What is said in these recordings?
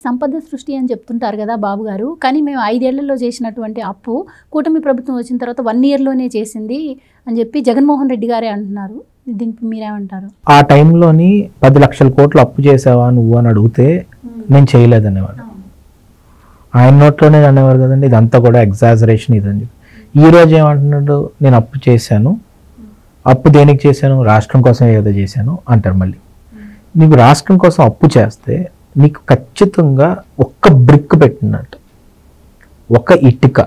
సంపద సృష్టి అని చెప్తుంటారు కదా బాబు గారు, కానీ మేము 5 ఏళ్లలో చేసినటువంటి అప్పు కూటమి ప్రభుత్వం వచ్చిన తర్వాత 1 ఇయర్లోనే చేసింది అని చెప్పి జగన్మోహన్ రెడ్డి గారే అంటున్నారు. దీనికి మీరేమంటారు? ఆ టైంలోని 10 లక్షల కోట్లు అప్పు చేసావా నువ్వు అని అడిగితే నేను చేయలేదనేవాడు. ఆయన నోట్లోనే అనేవారు కదండి, ఇదంతా కూడా ఎగ్జాజరేషన్ ఇదని చెప్పి. ఈ రోజు ఏమంటున్నాడు, నేను అప్పు చేశాను, అప్పు దేనికి చేశాను, రాష్ట్రం కోసం ఏదో చేశాను అంటారు. మళ్ళీ నీకు రాష్ట్రం కోసం అప్పు చేస్తే నీకు ఖచ్చితంగా ఒక్క బ్రిక్ పెట్టినట్టు, ఒక ఇటుక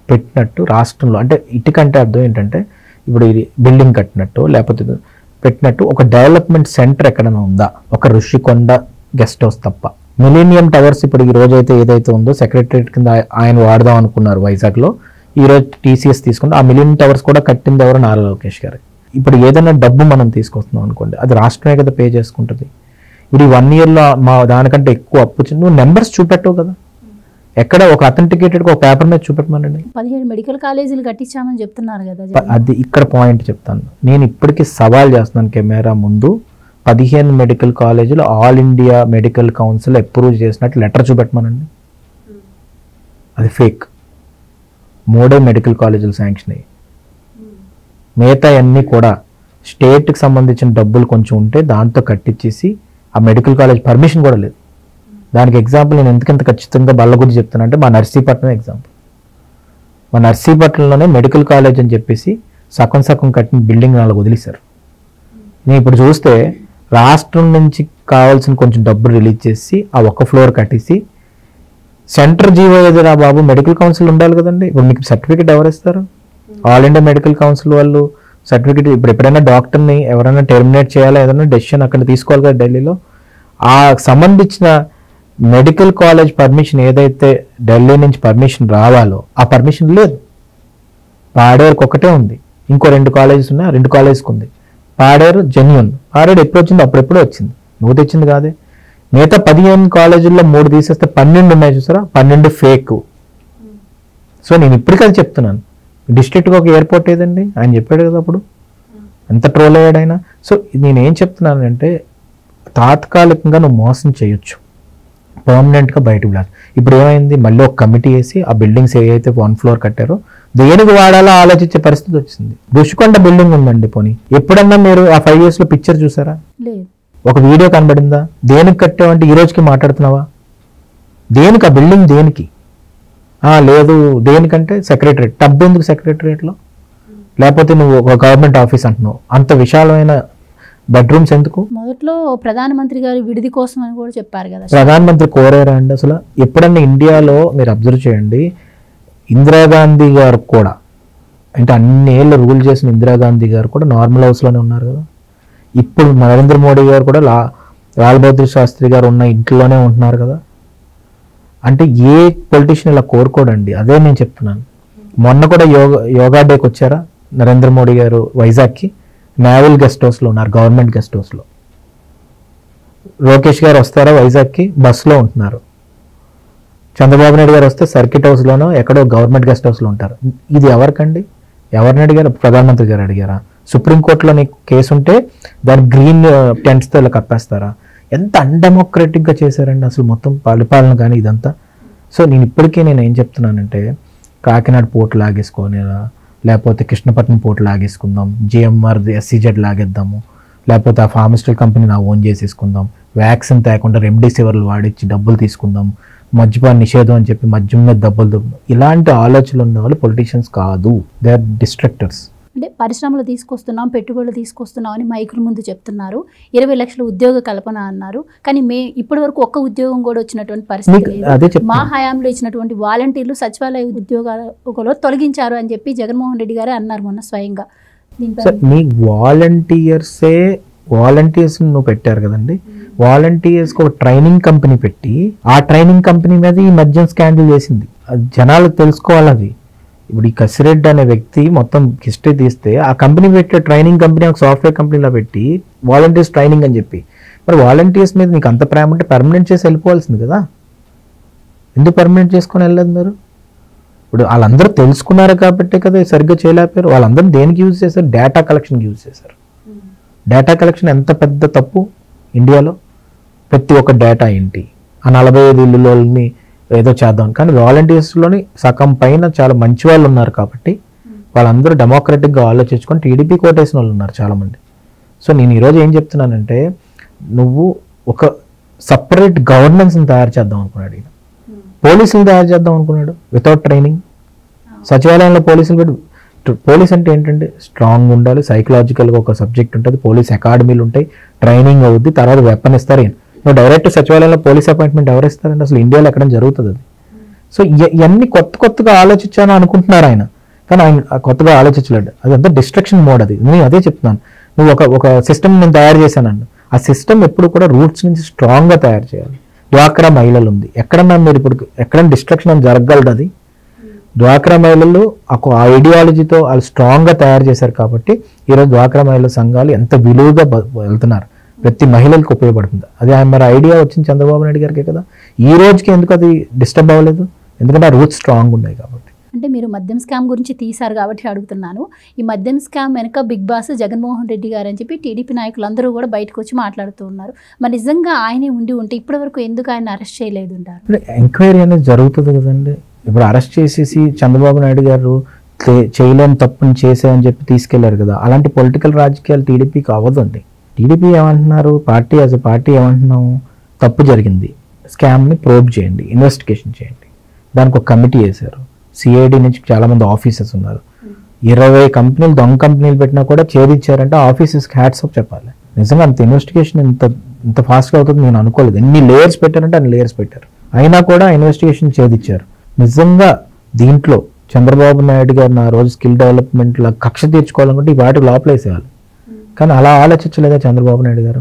పెట్టినట్టు రాష్ట్రంలో, అంటే ఇటుక అంటే అర్థం ఏంటంటే ఇప్పుడు ఇది బిల్డింగ్ కట్టినట్టు లేకపోతే పెట్టినట్టు ఒక డెవలప్మెంట్ సెంటర్ ఎక్కడైనా ఉందా, ఒక ఋషికొండ గెస్ట్ హౌస్ తప్ప. మిలీనియం టవర్స్ ఇప్పుడు ఈ రోజు అయితే ఏదైతే ఉందో సెక్రటరియట్ కింద ఆయన వాడదాం అనుకున్నారు వైజాగ్లో, ఈ రోజు టీసీఎస్ తీసుకుంటే ఆ మిలీనియం టవర్స్ కూడా కట్టింది ఎవరు, నారా లోకేష్ గారు. ఇప్పుడు ఏదైనా డబ్బు మనం తీసుకొస్తున్నాం అనుకోండి, అది రాష్ట్రమే కదా పే చేసుకుంటుంది. ఇప్పుడు ఈ 1 ఇయర్లో మా దానికంటే ఎక్కువ అప్పు వచ్చింది, నువ్వు నెంబర్స్ చూపెట్టవు కదా, ఎక్కడ ఒక అథెంటికేటెడ్గా ఒక పేపర్ మీద చూపెట్టమనండి. 17 మెడికల్ కాలేజీలు కట్టించామని చెప్తున్నారు కదా. అది ఇక్కడ పాయింట్ చెప్తాను, నేను ఇప్పటికీ సవాల్ చేస్తున్నాను కెమెరా ముందు. 15 మెడికల్ కాలేజీలు all India medical council approve చేసినట్టు లెటర్ చూపెట్టమనండి. అది ఫేక్. 3 మెడికల్ కాలేజీలు శాంక్షన్ అయ్యి, మిగతా అన్నీ కూడా స్టేట్కి సంబంధించిన డబ్బులు కొంచెం ఉంటే దాంతో కట్టించేసి ఆ మెడికల్ కాలేజ్ పర్మిషన్ కూడా లేదు. దానికి ఎగ్జాంపుల్ నేను ఎందుకంత ఖచ్చితంగా బల్ల గురించి చెప్తాను అంటే మా నర్సీపట్నం ఎగ్జాంపుల్. మా నర్సీపట్నంలోనే మెడికల్ కాలేజ్ అని చెప్పేసి సగం కట్టిన బిల్డింగ్ 4 వదిలేశారు. నేను ఇప్పుడు చూస్తే రాష్ట్రం నుంచి కావాల్సిన కొంచెం డబ్బులు రిలీజ్ చేసి ఆ ఒక్క ఫ్లోర్ కట్టేసి సెంటర్ జీవో ఏదైనా బాబు మెడికల్ కౌన్సిల్ ఉండాలి కదండి. ఇప్పుడు మీకు సర్టిఫికేట్ ఎవరు ఇస్తారు? ఆల్ ఇండియా మెడికల్ కౌన్సిల్ వాళ్ళు సర్టిఫికేట్. ఇప్పుడు ఎప్పుడైనా డాక్టర్ని ఎవరైనా టెర్మినేట్ చేయాలా ఏదైనా డెసిషన్ అక్కడ తీసుకోవాలి కదా ఢిల్లీలో. ఆ సంబంధించిన మెడికల్ కాలేజ్ పర్మిషన్ ఏదైతే ఢిల్లీ నుంచి పర్మిషన్ రావాలో ఆ పర్మిషన్ లేదు. పాడేరుకి ఒకటే ఉంది, ఇంకో 2 కాలేజెస్ ఉన్నాయి, 2 కాలేజ్కి ఉంది. పాడేరు జెన్యూన్, పాడేరు ఎప్పుడు వచ్చింది అప్పుడెప్పుడో వచ్చింది, నువ్వు తెచ్చింది కాదే. మిగతా 15 కాలేజీల్లో 3 తీసేస్తే 12 ఉన్నాయి చూసారా, 12 ఫేక్. సో నేను ఇప్పటికీ అది చెప్తున్నాను. డిస్ట్రిక్ట్కి ఒక ఎయిర్పోర్ట్ ఏదండి, ఆయన చెప్పాడు కదా అప్పుడు, ఎంత ట్రోల్ అయ్యాడు ఆయన. సో నేనేం చెప్తున్నానంటే తాత్కాలికంగా నువ్వు మోసం చేయొచ్చు, పర్మనెంట్గా బయటకు వెళ్ళాలి. ఇప్పుడు ఏమైంది, మళ్ళీ ఒక కమిటీ వేసి ఆ బిల్డింగ్స్ ఏవైతే 1 ఫ్లోర్ కట్టారో దేనికి వాడాలో ఆలోచించే పరిస్థితి వచ్చింది. ఋషికొండ బిల్డింగ్ ఉందండి, పోనీ ఎప్పుడన్నా మీరు ఆ 5 yearsలో పిక్చర్ చూసారా? ఒక వీడియో కనబడిందా? దేనికి కట్టావంటే ఈ రోజుకి మాట్లాడుతున్నావా? దేనికి ఆ బిల్డింగ్ దేనికి? లేదు దేనికంటే సెక్రటరేట్. టబ్ ఎందుకు సెక్రటరేట్లో? లేకపోతే నువ్వు ఒక గవర్నమెంట్ ఆఫీస్ అంటున్నావు, అంత విశాలమైన బెడ్రూమ్స్ ఎందుకు? మొదట్లో ప్రధానమంత్రి గారు విడిది కోసం అని కూడా చెప్పారు కదా. ప్రధానమంత్రి కోరారా అండి అసలు? ఎప్పుడన్నా ఇండియాలో మీరు అబ్జర్వ్ చేయండి, ఇందిరాగాంధీ గారు కూడా, అంటే అన్ని ఏళ్ళు రూల్ చేసిన ఇందిరాగాంధీ గారు కూడా నార్మల్ హౌస్లోనే ఉన్నారు కదా. ఇప్పుడు నరేంద్ర మోడీ గారు కూడా లాల్ బహదూర్ శాస్త్రి గారు ఉన్న ఇంట్లోనే ఉంటున్నారు కదా. అంటే ఏ పొలిటీషియన్ ఇలా కోరుకోడండి, అదే నేను చెప్తున్నాను. మొన్న కూడా యోగా డేకి వచ్చారా నరేంద్ర మోడీ గారు వైజాగ్కి? నేవల్ గెస్ట్ హౌస్లో ఉన్నారు, గవర్నమెంట్ గెస్ట్ హౌస్లో. లోకేష్ గారు వస్తారా వైజాగ్కి? బస్సులో ఉంటున్నారు. చంద్రబాబు నాయుడు గారు వస్తే సర్కిట్ హౌస్లోనో ఎక్కడో గవర్నమెంట్ గెస్ట్ హౌస్లో ఉంటారు. ఇది ఎవరికండి? ఎవరిని అడిగారు? ప్రధానమంత్రి గారు అడిగారా? సుప్రీంకోర్టులో నీకు కేసు ఉంటే దాని గ్రీన్ టెంట్స్తో ఇలా కప్పేస్తారా? ఎంత అన్డెమోక్రటిక్గా చేశారండి అసలు మొత్తం పరిపాలన కానీ ఇదంతా. సో నేను ఇప్పటికీ నేను ఏం చెప్తున్నానంటే, కాకినాడ పోర్ట్ లాగేసుకోనేలా, లేకపోతే కృష్ణపట్నం పోర్ట్ లాగేసుకుందాం, జిఎంఆర్ ఎస్సీజెడ్ లాగేద్దాము, లేకపోతే ఆ ఫార్మస్యూటికల్ కంపెనీ నా ఓన్ చేసేసుకుందాం, వ్యాక్సిన్ తేకుండా రెమ్డెసివిర్లు వాడిచ్చి డబ్బులు తీసుకుందాం, మద్యపాన నిషేధం అని చెప్పి మద్యం మీద డబ్బులు, ఇలాంటి ఆలోచనలు ఉన్న వాళ్ళు పొలిటీషియన్స్ కాదు, దే ఆర్ డిస్ట్రక్టర్స్. అంటే పరిశ్రమలు తీసుకొస్తున్నాం, పెట్టుబడులు తీసుకొస్తున్నాం అని మైకుల ముందు చెప్తున్నారు, 20 లక్షల ఉద్యోగ కల్పన అన్నారు. కానీ ఇప్పటి వరకు ఒక్క ఉద్యోగం కూడా వచ్చినటువంటి పరిస్థితి లేదు. మా హయాంలో ఇచ్చినటువంటి వాలంటీర్లు సచివాలయ ఉద్యోగాలలో తొలగించారు అని చెప్పి జగన్మోహన్ రెడ్డి గారే అన్నారు మొన్న స్వయంగా. మీ వాలంటీర్స్ నువ్వు పెట్టారు కదండి, వాలంటీర్స్కి ఒక ట్రైనింగ్ కంపెనీ పెట్టి ఆ ట్రైనింగ్ కంపెనీ మీద ఈ మద్యం స్కాండల్ చేసింది. జనాలు తెలుసుకోవాలి అది. ఇప్పుడు ఈ కసిరెడ్డి అనే వ్యక్తి మొత్తం హిస్టరీ తీస్తే ఆ కంపెనీ పెట్టే ట్రైనింగ్ కంపెనీ ఒక సాఫ్ట్వేర్ కంపెనీలో పెట్టి వాలంటీర్స్ ట్రైనింగ్ అని చెప్పి, మరి వాలంటీర్స్ మీద నీకు అంత ప్రేమ అంటే పర్మనెంట్ చేసి వెళ్ళిపోవాల్సింది కదా. ఎందుకు పర్మనెంట్ చేసుకొని వెళ్ళలేదు మీరు? ఇప్పుడు వాళ్ళందరూ తెలుసుకున్నారు కాబట్టి కదా సరిగ్గా చేయలేకపోయారు. వాళ్ళందరూ దేనికి యూజ్ చేశారు? డేటా కలెక్షన్కి యూజ్ చేశారు. డేటా కలెక్షన్ ఎంత పెద్ద తప్పు ఇండియాలో. ప్రతి ఒక్క డేటా ఏంటి, ఆ 45 ఇల్లులోని ఏదో చేద్దాం. కానీ వాలంటీర్స్లోని సగం పైన చాలా మంచి వాళ్ళు ఉన్నారు కాబట్టి వాళ్ళందరూ డెమోక్రటిక్గా ఆలోచించుకొని టీడీపీ కోటేసిన వాళ్ళు ఉన్నారు చాలామంది. సో నేను ఈరోజు ఏం చెప్తున్నానంటే, నువ్వు ఒక సపరేట్ గవర్నెన్స్ని తయారు చేద్దాం అనుకున్నాడు ఈయన. పోలీసులు తయారు చేద్దాం అనుకున్నాడు వితౌట్ ట్రైనింగ్. సచివాలయంలో పోలీసులు పెట్టి, పోలీస్ అంటే ఏంటంటే స్ట్రాంగ్ ఉండాలి, సైకలాజికల్గా ఒక సబ్జెక్ట్ ఉంటుంది, పోలీస్ అకాడమీలు ఉంటాయి, ట్రైనింగ్ అవుద్ది, తర్వాత వెపన్ ఇస్తారు. నువ్వు డైరెక్ట్ సచివాలయంలో పోలీస్ అపాయింట్మెంట్ ఎవరు ఇస్తారంటే అసలు ఇండియాలో ఎక్కడ జరుగుతుంది అది. సో ఇవన్నీ కొత్తగా ఆలోచించాను అనుకుంటున్నారు ఆయన, కానీ ఆయన కొత్తగా ఆలోచించలేడు. అదంతా డిస్ట్రక్షన్ మోడ్. అది నేను అదే చెప్తున్నాను. నువ్వు ఒక సిస్టమ్ నేను తయారు చేశాను, ఆ సిస్టమ్ ఎప్పుడు కూడా రూట్స్ నుంచి స్ట్రాంగ్గా తయారు చేయాలి. డ్వాక్రా మహిళలు ఉంది, ఎక్కడన్నా మీరు ఇప్పుడు ఎక్కడైనా డిస్ట్రక్షన్ అని జరగగలదు. అది డ్వాక్రా మహిళలు ఒక ఐడియాలజీతో వాళ్ళు స్ట్రాంగ్గా తయారు చేశారు కాబట్టి ఈరోజు డ్వాక్రా మహిళల సంఘాలు ఎంత విలువగా వెళ్తున్నారు, ప్రతి మహిళలకు ఉపయోగపడుతుంది. అది మరి ఐడియా వచ్చింది చంద్రబాబు నాయుడు గారికి కదా. ఈ రోజుకి ఎందుకు అది డిస్టర్బ్ అవ్వలేదు? ఎందుకంటే ఆ రూట్స్ స్ట్రాంగ్ ఉన్నాయి కాబట్టి. అంటే మీరు మద్యం స్కామ్ గురించి తీశారు కాబట్టి అడుగుతున్నాను. ఈ మద్యం స్కామ్ వెనుక బిగ్ బాస్ జగన్మోహన్ రెడ్డి గారు అని చెప్పి టీడీపీ నాయకులందరూ కూడా బయటకు వచ్చి మాట్లాడుతూ ఉన్నారు. మరి నిజంగా ఆయనే ఉండి ఉంటే ఇప్పటి వరకు ఎందుకు ఆయన అరెస్ట్ చేయలేదు అంటారు? ఎంక్వైరీ అనేది జరుగుతుంది కదండి. ఇప్పుడు అరెస్ట్ చేసేసి చంద్రబాబు నాయుడు గారు చేయలేని తప్పుని చేశారని చెప్పి తీసుకెళ్లారు కదా. అలాంటి పొలిటికల్ రాజకీయాలు టీడీపీకి అవ్వదండి. టీడీపీ ఏమంటున్నారు, పార్టీ యాజ్ ఎ పార్టీ ఏమంటున్నాము, తప్పు జరిగింది, స్కామ్ని ప్రోబ్ చేయండి, ఇన్వెస్టిగేషన్ చేయండి. దానికి ఒక కమిటీ వేశారు. సిఐడి నుంచి చాలామంది ఆఫీసర్స్ ఉన్నారు. 20 కంపెనీలు దొంగ కంపెనీలు పెట్టినా కూడా ఛేదించారంటే ఆఫీసర్స్కి హ్యాట్స్ ఆఫ్ చెప్పాలి. నిజంగా అంత ఇన్వెస్టిగేషన్ ఇంత ఫాస్ట్గా అవుతుంది నేను అనుకోలేదు. ఎన్ని లేయర్స్ పెట్టారంటే అన్ని లేయర్స్ పెట్టారు, అయినా కూడా ఇన్వెస్టిగేషన్ ఛేదించారు. నిజంగా దీంట్లో చంద్రబాబు నాయుడు గారు నా రోజు స్కిల్ డెవలప్మెంట్లో కక్ష తీర్చుకోవాలనుకుంటే ఈ వాటి లోపలేసేయాలి. కానీ అలా ఆలోచించలేదా చంద్రబాబు నాయుడు గారు?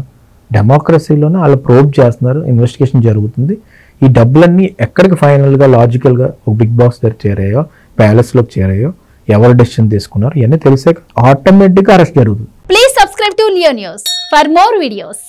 డెమోక్రసీలోనే వాళ్ళు ప్రోబ్ చేస్తున్నారు, ఇన్వెస్టిగేషన్ జరుగుతుంది. ఈ డబ్బులన్నీ ఎక్కడికి ఫైనల్గా లాజికల్గా ఒక బిగ్ బాస్ దగ్గర చేరాయో, ప్యాలెస్లోకి చేరాయో, ఎవరు డెసిషన్ తీసుకున్నారు ఇవన్నీ తెలిసే ఆటోమేటిక్గా అరెస్ట్ జరుగుతుంది. Please subscribe to Leo news for more videos.